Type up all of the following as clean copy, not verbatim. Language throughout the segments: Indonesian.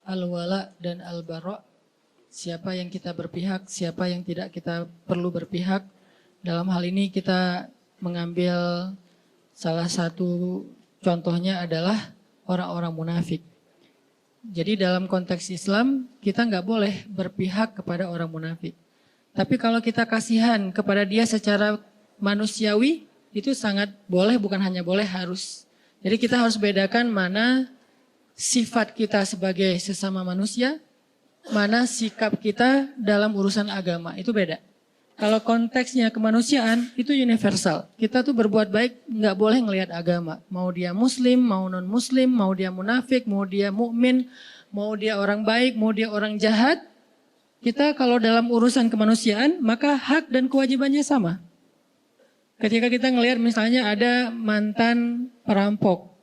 al-wala dan al-bara. Siapa yang kita berpihak, siapa yang tidak kita perlu berpihak. Dalam hal ini kita mengambil salah satu contohnya adalah orang-orang munafik. Jadi dalam konteks Islam kita nggak boleh berpihak kepada orang munafik. Tapi kalau kita kasihan kepada dia secara manusiawi itu sangat boleh, bukan hanya boleh, harus. Jadi kita harus bedakan mana sifat kita sebagai sesama manusia, mana sikap kita dalam urusan agama, itu beda. Kalau konteksnya kemanusiaan itu universal. Kita tuh berbuat baik nggak boleh ngelihat agama. Mau dia muslim, mau non muslim, mau dia munafik, mau dia mukmin, mau dia orang baik, mau dia orang jahat. Kita kalau dalam urusan kemanusiaan maka hak dan kewajibannya sama. Ketika kita ngelihat misalnya ada mantan perampok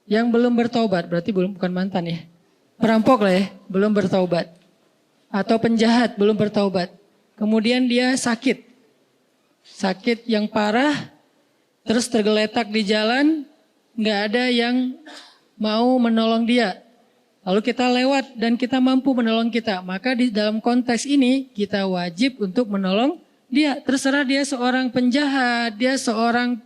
yang belum bertaubat, berarti bukan mantan ya. Perampok lah ya, belum bertaubat. Atau penjahat belum bertaubat. Kemudian dia sakit yang parah, terus tergeletak di jalan, nggak ada yang mau menolong dia. Lalu kita lewat dan kita mampu menolong kita, maka di dalam konteks ini kita wajib untuk menolong dia. Terserah dia seorang penjahat, dia seorang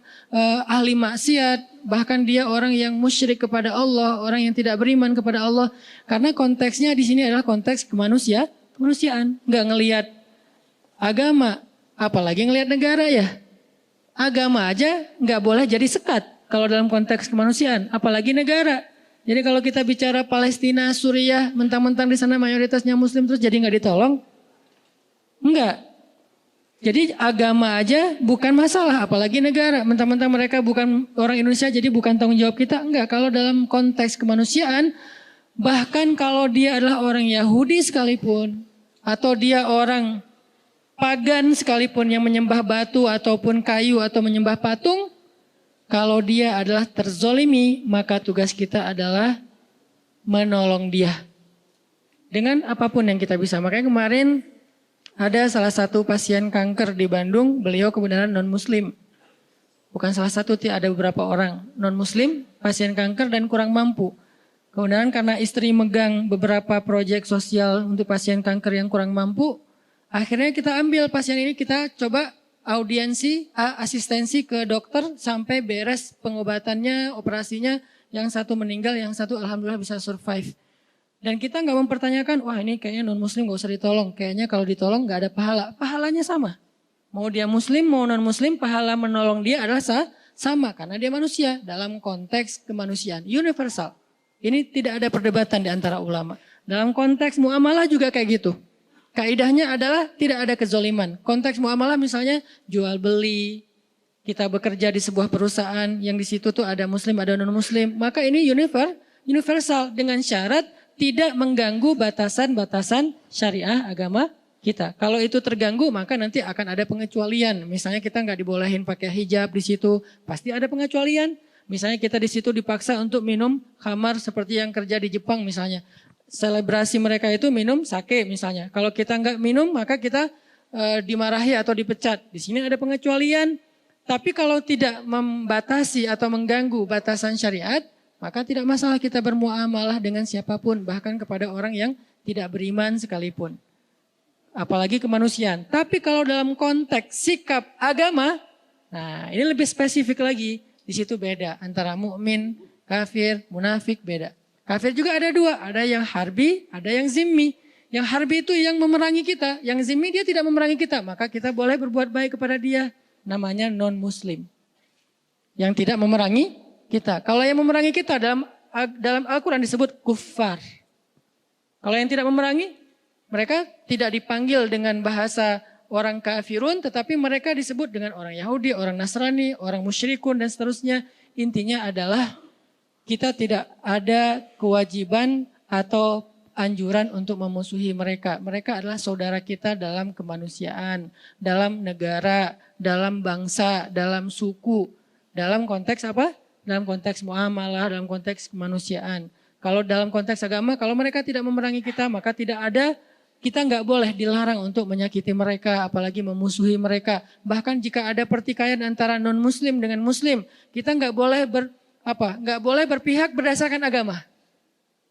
ahli maksiat, bahkan dia orang yang musyrik kepada Allah, orang yang tidak beriman kepada Allah. Karena konteksnya di sini adalah konteks kemanusiaan, nggak ngelihat agama, apalagi ngelihat negara ya. Agama aja nggak boleh jadi sekat kalau dalam konteks kemanusiaan, apalagi negara. Jadi kalau kita bicara Palestina, Suriah, mentang-mentang di sana mayoritasnya Muslim terus jadi nggak ditolong, enggak. Jadi agama aja bukan masalah, apalagi negara. Mentang-mentang mereka bukan orang Indonesia, jadi bukan tanggung jawab kita, enggak. Kalau dalam konteks kemanusiaan, bahkan kalau dia adalah orang Yahudi sekalipun, atau dia orang pagan sekalipun yang menyembah batu ataupun kayu atau menyembah patung, kalau dia adalah terzolimi, maka tugas kita adalah menolong dia. Dengan apapun yang kita bisa. Makanya kemarin ada salah satu pasien kanker di Bandung, beliau kebenaran non-muslim. Bukan salah satu, ada beberapa orang non-muslim, pasien kanker dan kurang mampu. Kemudian karena istri megang beberapa proyek sosial untuk pasien kanker yang kurang mampu, akhirnya kita ambil pasien ini, kita coba audiensi, asistensi ke dokter sampai beres pengobatannya, operasinya. Yang satu meninggal, yang satu alhamdulillah bisa survive. Dan kita nggak mempertanyakan, wah ini kayaknya non muslim gak usah ditolong. Kayaknya kalau ditolong nggak ada pahala. Pahalanya sama. Mau dia muslim, mau non muslim, pahala menolong dia adalah sama. Karena dia manusia dalam konteks kemanusiaan. Universal. Ini tidak ada perdebatan di antara ulama. Dalam konteks muamalah juga kayak gitu. Kaidahnya adalah tidak ada kezoliman. Konteks muamalah misalnya jual beli, kita bekerja di sebuah perusahaan yang di situ tuh ada muslim, ada non muslim. Maka ini universal dengan syarat tidak mengganggu batasan-batasan syariah agama kita. Kalau itu terganggu maka nanti akan ada pengecualian. Misalnya kita nggak dibolehin pakai hijab di situ, pasti ada pengecualian. Misalnya kita di situ dipaksa untuk minum khamar seperti yang kerja di Jepang misalnya. Selebrasi mereka itu minum sake misalnya. Kalau kita nggak minum maka kita dimarahi atau dipecat. Di sini ada pengecualian. Tapi kalau tidak membatasi atau mengganggu batasan syariat, maka tidak masalah kita bermuamalah dengan siapapun, bahkan kepada orang yang tidak beriman sekalipun. Apalagi kemanusiaan. Tapi kalau dalam konteks sikap agama, nah ini lebih spesifik lagi. Di situ beda antara mukmin, kafir, munafik beda. Kafir juga ada dua, ada yang harbi, ada yang zimmi. Yang harbi itu yang memerangi kita, yang zimmi dia tidak memerangi kita, maka kita boleh berbuat baik kepada dia. Namanya non-muslim. Yang tidak memerangi kita. Kalau yang memerangi kita dalam Al-Quran disebut kuffar. Kalau yang tidak memerangi, mereka tidak dipanggil dengan bahasa orang kafirun, tetapi mereka disebut dengan orang Yahudi, orang Nasrani, orang musyrikun dan seterusnya. Intinya adalah kita tidak ada kewajiban atau anjuran untuk memusuhi mereka. Mereka adalah saudara kita dalam kemanusiaan, dalam negara, dalam bangsa, dalam suku. Dalam konteks apa? Dalam konteks muamalah, dalam konteks kemanusiaan. Kalau dalam konteks agama, kalau mereka tidak memerangi kita, maka kita nggak boleh dilarang untuk menyakiti mereka, apalagi memusuhi mereka. Bahkan jika ada pertikaian antara non-muslim dengan muslim, kita nggak boleh berpihak berdasarkan agama.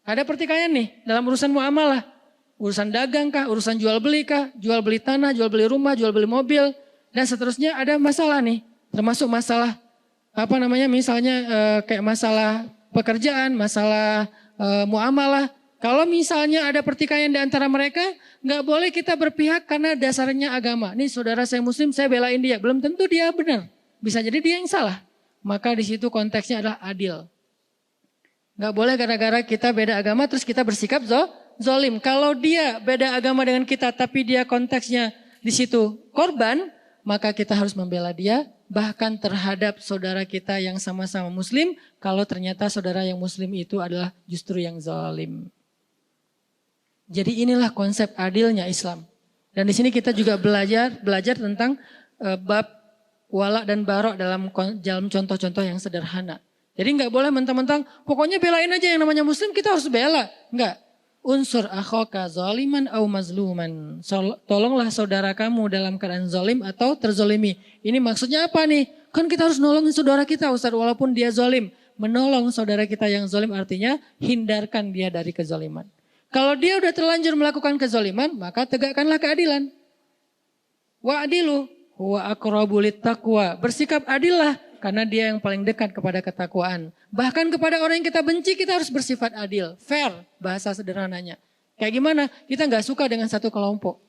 Ada pertikaian nih dalam urusan muamalah. Urusan dagang kah, urusan jual beli kah, jual beli tanah, jual beli rumah, jual beli mobil, dan seterusnya ada masalah nih. Termasuk masalah misalnya kayak masalah pekerjaan, masalah muamalah. Kalau misalnya ada pertikaian di antara mereka, nggak boleh kita berpihak karena dasarnya agama. Nih saudara saya muslim, saya belain dia. Belum tentu dia benar. Bisa jadi dia yang salah. Maka di situ konteksnya adalah adil. Nggak boleh gara-gara kita beda agama terus kita bersikap zolim. Kalau dia beda agama dengan kita tapi dia konteksnya di situ korban, maka kita harus membela dia. Bahkan terhadap saudara kita yang sama-sama muslim, kalau ternyata saudara yang muslim itu adalah justru yang zalim. Jadi inilah konsep adilnya Islam. Dan di sini kita juga belajar tentang bab wala dan barok dalam contoh-contoh yang sederhana. Jadi nggak boleh mentang-mentang pokoknya belain aja yang namanya muslim kita harus bela. Enggak. Unsur akhaka zaliman au mazluman. Tolonglah saudara kamu dalam keadaan zalim atau terzolimi. Ini maksudnya apa nih? Kan kita harus nolongin saudara kita Ustaz walaupun dia zalim. Menolong saudara kita yang zalim artinya hindarkan dia dari kezaliman. Kalau dia udah terlanjur melakukan kezaliman, maka tegakkanlah keadilan. Wa'adilu huwa aqrabu littaqwa. Bersikap adillah karena dia yang paling dekat kepada ketakwaan. Bahkan kepada orang yang kita benci kita harus bersifat adil. Fair bahasa sederhananya. Kayak gimana? Kita nggak suka dengan satu kelompok.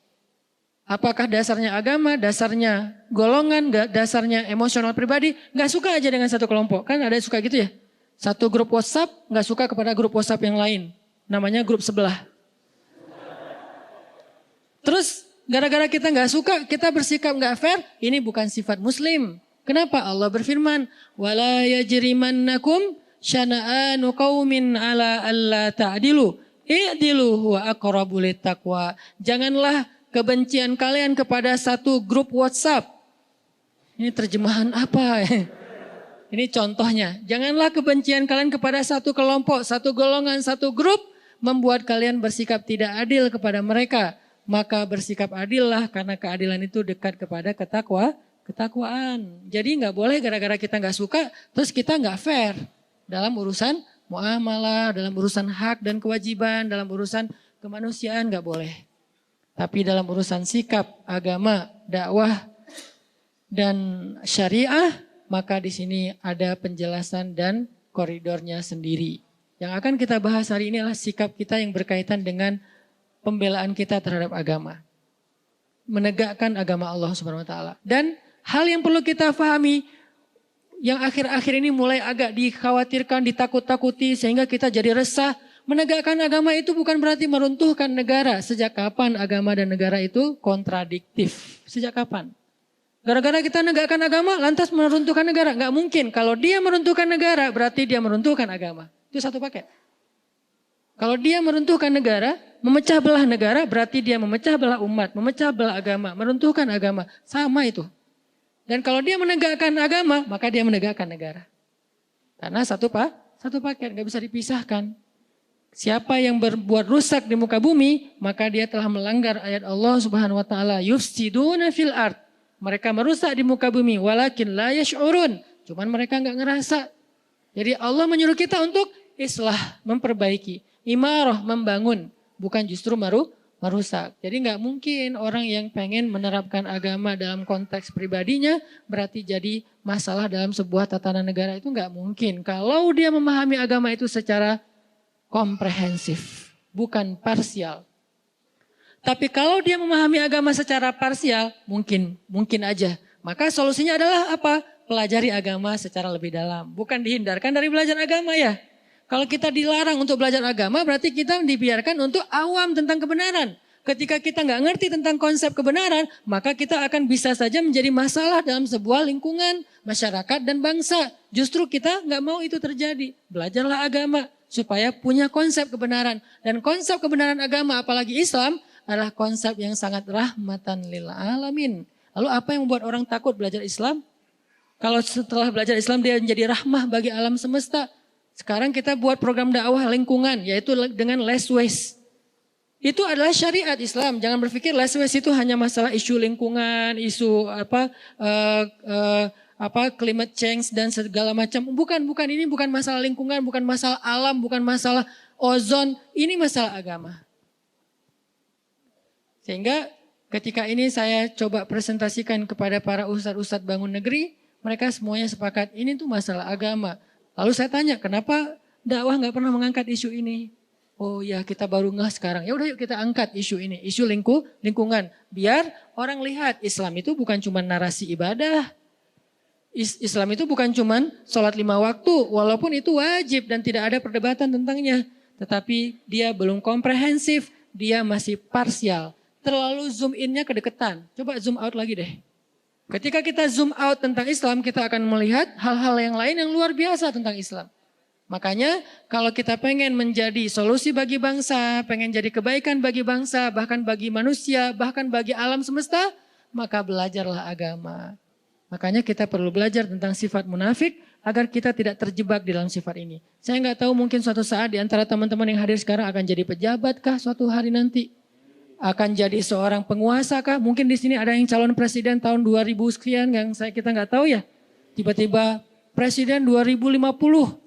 Apakah dasarnya agama, dasarnya golongan, dasarnya emosional pribadi. Nggak suka aja dengan satu kelompok. Kan ada yang suka gitu ya. Satu grup WhatsApp nggak suka kepada grup WhatsApp yang lain. Namanya grup sebelah. Terus gara-gara kita nggak suka, kita bersikap nggak fair. Ini bukan sifat muslim. Kenapa? Allah berfirman, wala yajrimannakum syana'anu qaumin ala alla ta'dilu. I'dilu huwa aqrabu littaqwa. Janganlah kebencian kalian kepada satu grup WhatsApp. Ini terjemahan apa? Ini contohnya. Janganlah kebencian kalian kepada satu kelompok, satu golongan, satu grup membuat kalian bersikap tidak adil kepada mereka. Maka bersikap adillah karena keadilan itu dekat kepada ketakwaan. Jadi nggak boleh gara-gara kita nggak suka, terus kita nggak fair dalam urusan muamalah, dalam urusan hak dan kewajiban, dalam urusan kemanusiaan nggak boleh. Tapi dalam urusan sikap, agama, dakwah, dan syariah, maka di sini ada penjelasan dan koridornya sendiri. Yang akan kita bahas hari ini adalah sikap kita yang berkaitan dengan pembelaan kita terhadap agama. Menegakkan agama Allah Subhanahu wa taala. Dan hal yang perlu kita pahami yang akhir-akhir ini mulai agak dikhawatirkan, ditakut-takuti sehingga kita jadi resah. Menegakkan agama itu bukan berarti meruntuhkan negara. Sejak kapan agama dan negara itu kontradiktif? Sejak kapan? Gara-gara kita negakkan agama lantas meruntuhkan negara? Nggak mungkin. Kalau dia meruntuhkan negara berarti dia meruntuhkan agama. Itu satu paket. Kalau dia meruntuhkan negara, memecah belah negara berarti dia memecah belah umat, memecah belah agama, meruntuhkan agama. Sama itu. Dan kalau dia menegakkan agama, maka dia menegakkan negara. Karena satu paket, nggak bisa dipisahkan. Siapa yang berbuat rusak di muka bumi, maka dia telah melanggar ayat Allah Subhanahu wa taala, yufsiduna fil ard. Mereka merusak di muka bumi, walakin la yash'urun. Cuman mereka nggak ngerasa. Jadi Allah menyuruh kita untuk islah, memperbaiki, imarah, membangun, bukan justru merusak. Jadi nggak mungkin orang yang pengen menerapkan agama dalam konteks pribadinya berarti jadi masalah dalam sebuah tatanan negara, itu nggak mungkin. Kalau dia memahami agama itu secara komprehensif, bukan parsial. Tapi kalau dia memahami agama secara parsial, mungkin aja. Maka solusinya adalah apa? Pelajari agama secara lebih dalam. Bukan dihindarkan dari belajar agama ya. Kalau kita dilarang untuk belajar agama, berarti kita dibiarkan untuk awam tentang kebenaran. Ketika kita nggak ngerti tentang konsep kebenaran, maka kita akan bisa saja menjadi masalah dalam sebuah lingkungan, masyarakat, dan bangsa. Justru kita nggak mau itu terjadi. Belajarlah agama supaya punya konsep kebenaran. Dan konsep kebenaran agama, apalagi Islam, adalah konsep yang sangat rahmatan lil alamin. Lalu apa yang membuat orang takut belajar Islam? Kalau setelah belajar Islam dia menjadi rahmah bagi alam semesta. Sekarang kita buat program dakwah lingkungan, yaitu dengan less waste. Itu adalah syariat Islam. Jangan berpikir less waste itu hanya masalah isu lingkungan, isu climate change dan segala macam. Bukan. Ini bukan masalah lingkungan, bukan masalah alam, bukan masalah ozon, ini masalah agama. Sehingga ketika ini saya coba presentasikan kepada para ustadz-ustadz bangun negeri, mereka semuanya sepakat ini tuh masalah agama. Lalu saya tanya, kenapa dakwah nggak pernah mengangkat isu ini? Oh ya, kita baru ngeh sekarang. Ya udah yuk kita angkat isu ini, isu lingkungan. Biar orang lihat Islam itu bukan cuma narasi ibadah. Islam itu bukan cuma sholat 5 waktu, walaupun itu wajib dan tidak ada perdebatan tentangnya. Tetapi dia belum komprehensif, dia masih parsial. Terlalu zoom in-nya kedekatan. Coba zoom out lagi deh. Ketika kita zoom out tentang Islam, kita akan melihat hal-hal yang lain yang luar biasa tentang Islam. Makanya kalau kita pengen menjadi solusi bagi bangsa, pengen jadi kebaikan bagi bangsa, bahkan bagi manusia, bahkan bagi alam semesta, maka belajarlah agama. Makanya kita perlu belajar tentang sifat munafik agar kita tidak terjebak di dalam sifat ini. Saya nggak tahu mungkin suatu saat di antara teman-teman yang hadir sekarang akan jadi pejabat kah suatu hari nanti? Akan jadi seorang penguasa kah? Mungkin di sini ada yang calon presiden tahun 2000 sekian yang kita nggak tahu ya. Tiba-tiba presiden 2050.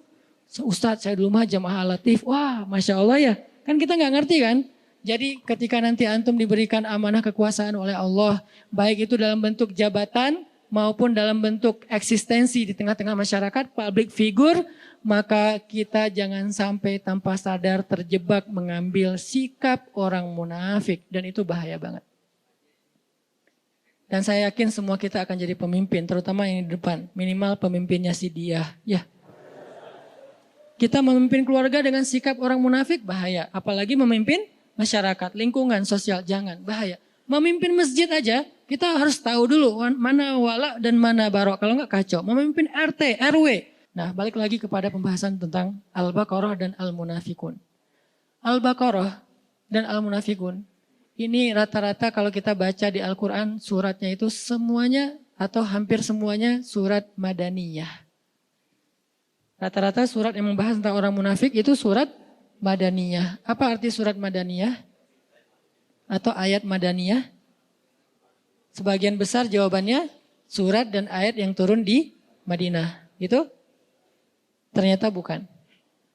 Ustadz saya dulu mah jamaah latif. Wah Masya Allah ya. Kan kita nggak ngerti kan. Jadi ketika nanti antum diberikan amanah kekuasaan oleh Allah. Baik itu dalam bentuk jabatan maupun dalam bentuk eksistensi di tengah-tengah masyarakat. Public figure. Maka kita jangan sampai tanpa sadar terjebak mengambil sikap orang munafik. Dan itu bahaya banget. Dan saya yakin semua kita akan jadi pemimpin. Terutama yang di depan. Minimal pemimpinnya si dia. Ya. Kita memimpin keluarga dengan sikap orang munafik bahaya. Apalagi memimpin masyarakat, lingkungan, sosial, jangan, bahaya. Memimpin masjid aja, kita harus tahu dulu mana wala dan mana barok. Kalau enggak kacau. Memimpin RT, RW. Nah balik lagi kepada pembahasan tentang Al-Baqarah dan Al-Munafikun. Al-Baqarah dan Al-Munafikun. Ini rata-rata kalau kita baca di Al-Quran suratnya itu semuanya atau hampir semuanya surat Madaniyah. Rata-rata surat yang membahas tentang orang munafik itu surat Madaniyah. Apa arti surat Madaniyah? Atau ayat Madaniyah? Sebagian besar jawabannya surat dan ayat yang turun di Madinah. Gitu? Ternyata bukan.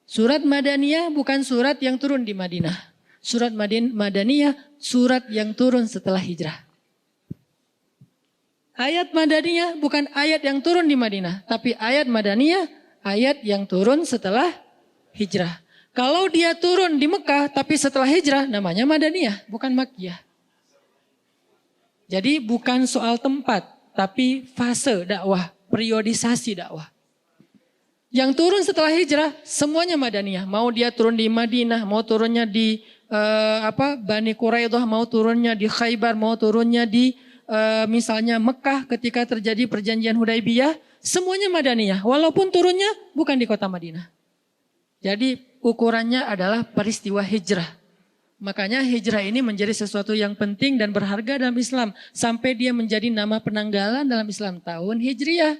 Surat Madaniyah bukan surat yang turun di Madinah. Surat Madaniyah surat yang turun setelah hijrah. Ayat Madaniyah bukan ayat yang turun di Madinah. Tapi ayat Madaniyah ayat yang turun setelah hijrah. Kalau dia turun di Mekah tapi setelah hijrah namanya Madaniyah, bukan Makkiyah. Jadi bukan soal tempat, tapi fase dakwah, periodisasi dakwah. Yang turun setelah hijrah semuanya Madaniyah. Mau dia turun di Madinah, mau turunnya di Bani Quraidah, mau turunnya di Khaybar, mau turunnya di misalnya Mekah ketika terjadi perjanjian Hudaibiyah, semuanya Madaniyah. Walaupun turunnya bukan di kota Madinah. Jadi ukurannya adalah peristiwa hijrah. Makanya hijrah ini menjadi sesuatu yang penting dan berharga dalam Islam. Sampai dia menjadi nama penanggalan dalam Islam. Tahun Hijriyah.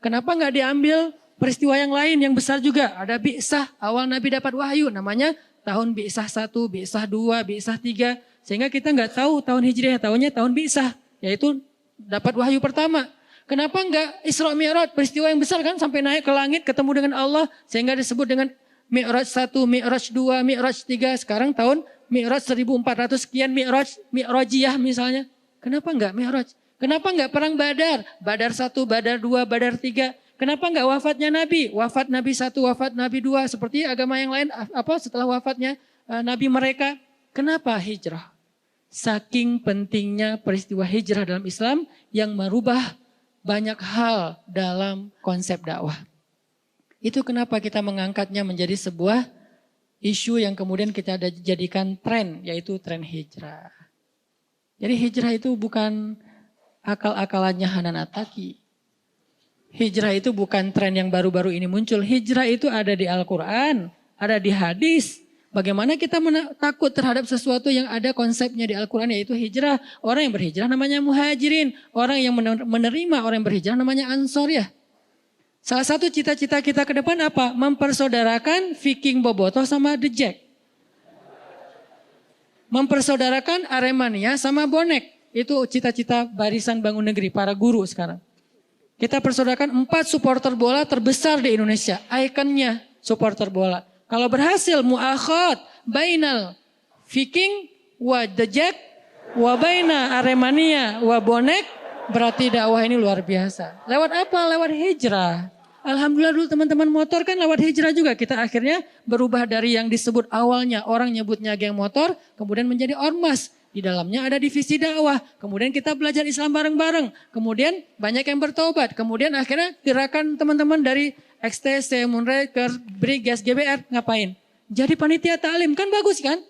Kenapa nggak diambil peristiwa yang lain yang besar juga? Ada Bi'sah, awal Nabi dapat wahyu. Namanya tahun Bi'sah 1, Bi'sah 2, Bi'sah 3. Sehingga kita nggak tahu tahun Hijriyah, tahunnya tahun Bi'sah. Yaitu dapat wahyu pertama. Kenapa enggak Isra Mi'raj, peristiwa yang besar kan sampai naik ke langit ketemu dengan Allah. Sehingga disebut dengan Mi'raj 1, Mi'raj 2, Mi'raj 3. Sekarang tahun Mi'raj 1400 sekian Mi'rajiyah misalnya. Kenapa enggak Mi'raj? Kenapa enggak perang Badar? Badar 1, Badar 2, Badar 3. Kenapa enggak wafatnya Nabi? Wafat Nabi 1, wafat Nabi 2. Seperti agama yang lain setelah wafatnya Nabi mereka. Kenapa hijrah? Saking pentingnya peristiwa hijrah dalam Islam yang merubah banyak hal dalam konsep dakwah. Itu kenapa kita mengangkatnya menjadi sebuah isu yang kemudian kita jadikan tren, yaitu tren hijrah. Jadi hijrah itu bukan akal-akalannya Hanan Attaqi. Hijrah itu bukan tren yang baru-baru ini muncul. Hijrah itu ada di Al-Quran, ada di hadis. Bagaimana kita takut terhadap sesuatu yang ada konsepnya di Al-Quran, yaitu hijrah. Orang yang berhijrah namanya muhajirin. Orang yang menerima orang yang berhijrah namanya ansor ya. Salah satu cita-cita kita ke depan apa? Mempersaudarakan Viking Bobotoh sama The Jack. Mempersaudarakan Aremania sama Bonek. Itu cita-cita barisan bangun negeri, para guru sekarang. Kita persaudarakan 4 supporter bola terbesar di Indonesia. Ikonnya supporter bola. Kalau berhasil mu'akhad bainal Viking wa Dejek wa baina Aremania wa Bonek, berarti dakwah ini luar biasa. Lewat apa? Lewat hijrah. Alhamdulillah dulu teman-teman motor kan lewat hijrah juga. Kita akhirnya berubah dari yang disebut awalnya orang nyebutnya geng motor, kemudian menjadi ormas. Di dalamnya ada divisi dakwah. Kemudian kita belajar Islam bareng-bareng. Kemudian banyak yang bertobat. Kemudian akhirnya gerakan teman-teman dari XTC, Moonraker, Brigas, GBR ngapain? Jadi panitia taklim, kan bagus kan?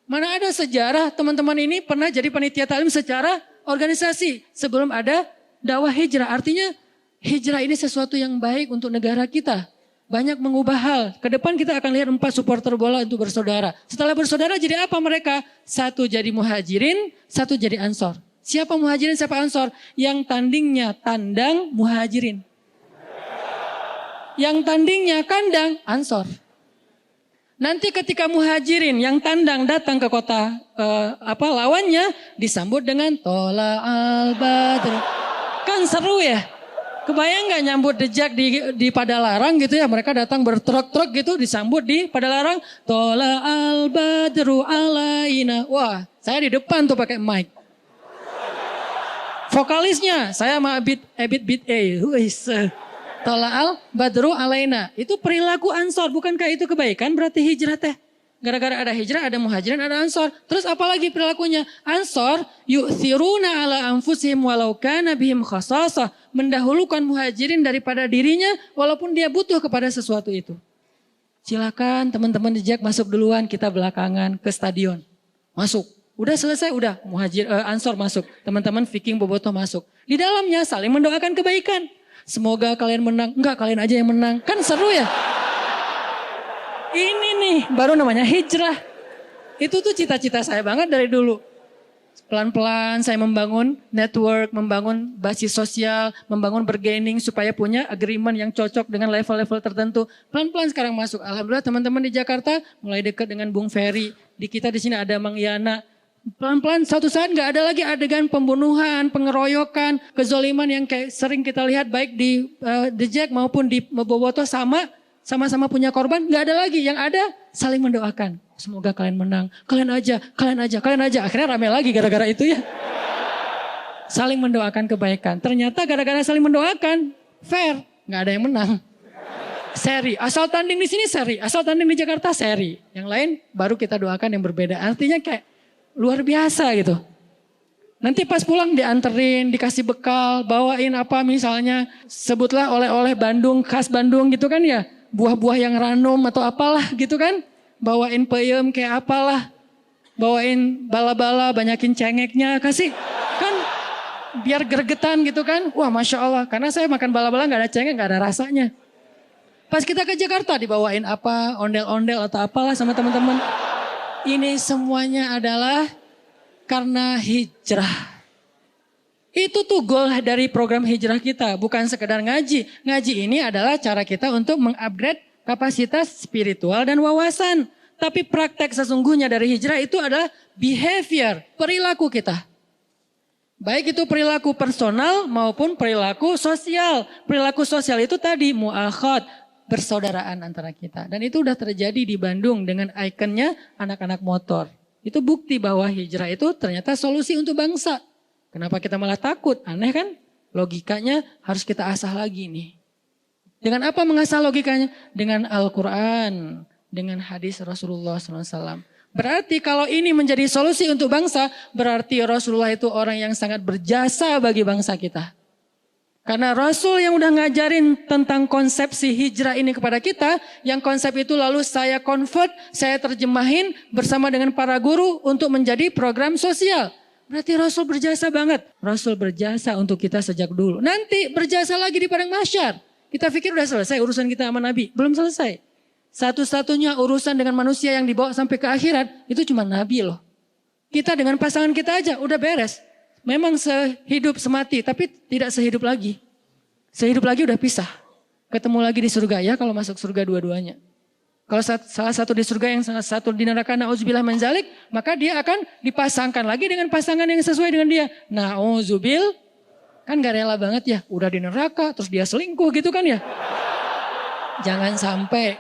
Mana ada sejarah teman-teman ini pernah jadi panitia taklim secara organisasi sebelum ada dakwah hijrah. Artinya hijrah ini sesuatu yang baik untuk negara kita. Banyak mengubah hal. Ke depan kita akan lihat 4 supporter bola untuk bersaudara. Setelah bersaudara jadi apa mereka? 1 jadi muhajirin, 1 jadi ansor. Siapa muhajirin, siapa ansor? Yang tandingnya tandang muhajirin. Yang tandingnya kandang ansor. Nanti ketika muhajirin yang tandang datang ke kota lawannya disambut dengan Tola al-Badr. Kan seru ya? Kebayang gak nyambut Dejak di Padalarang gitu ya. Mereka datang bertruk-truk gitu disambut di Padalarang. Tola al-Badru alaina. Wah, saya di depan tuh pakai mic. Vokalisnya saya sama Ebit Tola al-Badru alaina. Itu perilaku ansor. Bukankah itu kebaikan? Berarti hijrah teh. Gara-gara ada hijrah, ada muhajirin, ada ansor. Terus apalagi perilakunya? Ansor yu'thiruna ala anfusihim walau kana bihim khasasah. Mendahulukan muhajirin daripada dirinya walaupun dia butuh kepada sesuatu itu. Silakan teman-teman Dejak masuk duluan, kita belakangan ke stadion. Masuk. Udah selesai, udah ansor masuk. Teman-teman Viking Bobotoh masuk. Di dalamnya saling mendoakan kebaikan. Semoga kalian menang. Enggak, kalian aja yang menang. Kan seru ya? Ini nih baru namanya hijrah. Itu tuh cita-cita saya banget dari dulu. Pelan-pelan saya membangun network, membangun basis sosial, membangun bargaining supaya punya agreement yang cocok dengan level-level tertentu. Pelan-pelan sekarang masuk. Alhamdulillah teman-teman di Jakarta mulai dekat dengan Bung Ferry. Di kita di sini ada Mang Yana. Pelan-pelan suatu saat gak ada lagi adegan pembunuhan, pengeroyokan, kezoliman yang kayak sering kita lihat baik di Dejak maupun di Bobotoh sama-sama punya korban, nggak ada lagi. Yang ada saling mendoakan. Semoga kalian menang. Kalian aja. Akhirnya rame lagi gara-gara itu ya. Saling mendoakan kebaikan. Ternyata gara-gara saling mendoakan, fair, nggak ada yang menang. Seri. Asal tanding di sini seri. Asal tanding di Jakarta seri. Yang lain baru kita doakan yang berbeda. Artinya kayak luar biasa gitu. Nanti pas pulang dianterin, dikasih bekal, bawain apa misalnya. Sebutlah oleh-oleh Bandung, khas Bandung gitu kan ya. Buah-buah yang ranum atau apalah gitu kan. Bawain peyem kayak apalah. Bawain bala-bala, banyakin cengeknya. Kasih kan biar gregetan gitu kan. Wah Masya Allah. Karena saya makan bala-bala gak ada cengek, gak ada rasanya. Pas kita ke Jakarta dibawain apa, ondel-ondel atau apalah sama teman-teman. Ini semuanya adalah karena hijrah. Itu tuh goal dari program hijrah kita, bukan sekedar ngaji. Ngaji ini adalah cara kita untuk mengupgrade kapasitas spiritual dan wawasan. Tapi praktek sesungguhnya dari hijrah itu adalah behavior, perilaku kita. Baik itu perilaku personal maupun perilaku sosial. Perilaku sosial itu tadi mu'akhad, persaudaraan antara kita. Dan itu udah terjadi di Bandung dengan ikonnya anak-anak motor. Itu bukti bahwa hijrah itu ternyata solusi untuk bangsa. Kenapa kita malah takut? Aneh kan? Logikanya harus kita asah lagi nih. Dengan apa mengasah logikanya? Dengan Al-Quran, dengan hadis Rasulullah SAW. Berarti kalau ini menjadi solusi untuk bangsa, berarti Rasulullah itu orang yang sangat berjasa bagi bangsa kita. Karena Rasul yang udah ngajarin tentang konsepsi hijrah ini kepada kita, yang konsep itu lalu saya convert, saya terjemahin bersama dengan para guru untuk menjadi program sosial. Berarti Rasul berjasa banget. Rasul berjasa untuk kita sejak dulu. Nanti berjasa lagi di padang mahsyar. Kita pikir udah selesai urusan kita sama Nabi. Belum selesai. Satu-satunya urusan dengan manusia yang dibawa sampai ke akhirat, itu cuma Nabi loh. Kita dengan pasangan kita aja udah beres. Memang sehidup semati, tapi tidak sehidup lagi. Sehidup lagi udah pisah. Ketemu lagi di surga ya kalau masuk surga dua-duanya. Kalau salah satu di surga yang salah satu di neraka, na'udzubillah min dzalik, maka dia akan dipasangkan lagi dengan pasangan yang sesuai dengan dia. Na'udzubil, kan gak rela banget ya. Udah di neraka, terus dia selingkuh gitu kan ya. Jangan sampai.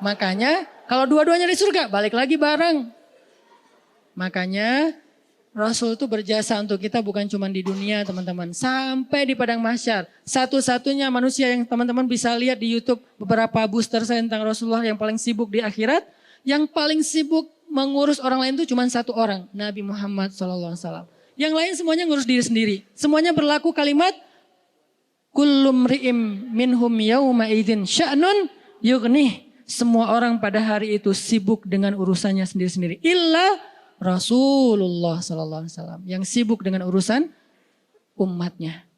Makanya Kalau dua-duanya di surga, balik lagi bareng. Makanya Rasul itu berjasa untuk kita bukan cuma di dunia teman-teman. Sampai di padang mahsyar. Satu-satunya manusia yang teman-teman bisa lihat di YouTube beberapa booster saya tentang Rasulullah yang paling sibuk di akhirat. Yang paling sibuk mengurus orang lain itu cuma satu orang. Nabi Muhammad SAW. Yang lain semuanya ngurus diri sendiri. Semuanya berlaku kalimat kullum ri'im minhum yawma idzin sya'nun yughnih. Semua orang pada hari itu sibuk dengan urusannya sendiri-sendiri. Illa Rasulullah SAW yang sibuk dengan urusan umatnya.